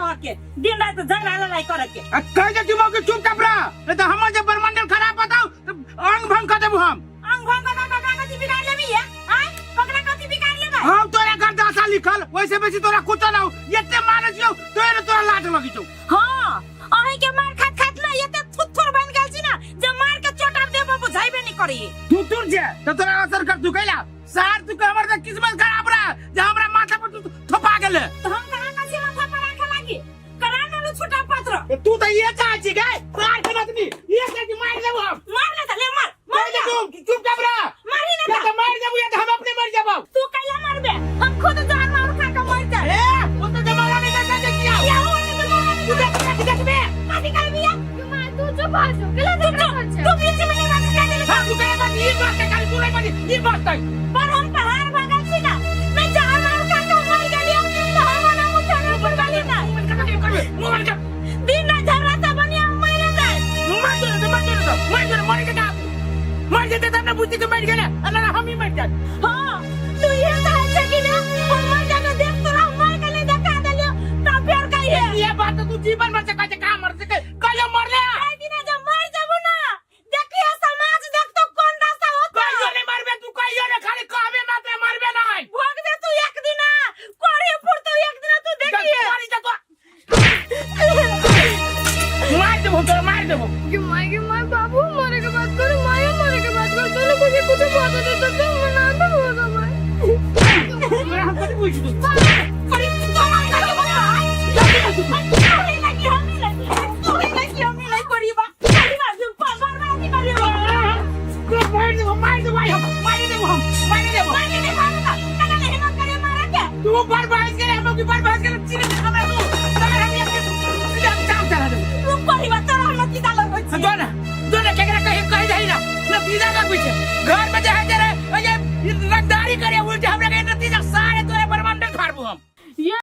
रह के दिन रात झगड़ा लड़ाई करे के कह दे तुम के चुपचाप रह नहीं तो हमर जे ब्रह्मांड खराब बताओ तो अंग भंग कर देबो हम अंग भंग का कथी बिगाड़ लेबी है हां पकड़ा कथी बिगाड़ लेबा हम तोरा घर दासा लिखल वैसे बेसी तोरा कुछ ना हो एते माने छियो तोरे तोरा लाज लगी छौ हां अहे के मार खात खात ना एते थुथुर बन गेल छी ना जे मार के चोटा देबो बुझाइबे नहीं करी तू तुर जे तो तोरा असर कर तू कैला सार तू के हमर त किस्मत खराब रहा जे हमरा माथा पर तू थपा गेले तो हम कहां का से माथा पर रखे लागी करा ना छुटा पत्र तू तो ये चाह छी गए मार के आदमी ये चाह छी मार देबो हम मार ना ले मार मार तू चुपचाप रह मारी ना या तो मार देबो या तो हम अपने मर जाबो तू कैला मारबे हम खुद जान मार खा के मर जाए ए वो तो जमाना नहीं करता देखिया या हो ने जमाना तू देख बे कथी करबी या मां तू जो बाजो केला देख रहा तू बीच में नहीं बात कर दे हां तू कहे बात ये बात का तू नहीं बात ये बात तक पर हम पहाड़ भागल छी ना मैं जान मार खा के मर गेलियो तो हम ना मुठा ना ऊपर वाली ना मोबाइल का दिन ना झगड़ा तो बनिया मर जाए मार दे मार देते तब ना बुद्धि के बैठ गए अल्लाह हम ही मर जाए हां तू ये कहे छ कि ना हम मर जाने देख तोरा मर गेले देखा देलियो तब फिर कहिए ये बात तो तू जीवन भर से कहे का मर सके कल मर ले ए दिन जब मर जाबू ना देखिए समाज देख तो कौन रास्ता होता कहियो नहीं मरबे तू कहियो नहीं खाली कहबे मात्र मरबे नहीं भोग दे तू एक दिन कोरी पुर तू एक दिन तू देखिए मार देबो कि मां बाबू मरे के बात कर माया मरे के बात कर तूने मुझे कुछ बात दे तो तुम मना दो होगा भाई मेरा हम कभी पूछ दो कोरी तोरा करे बता तोरी लगी हम नहीं कोरी बा कोरी बा तुम पावर नहीं करियो मार देबो मार देबो तू बर्बाद करे हम की बर्बाद करे चिरे हमरा तू चले हम एक सीधा चाम चला दे दोना के कहे जाई ना नतीजा का पीछे घर में जाए तेरे ये रंगदारी करे उल्टे हमरा के नतीजा सारे तोरे ब्रह्मांड फाड़बो हम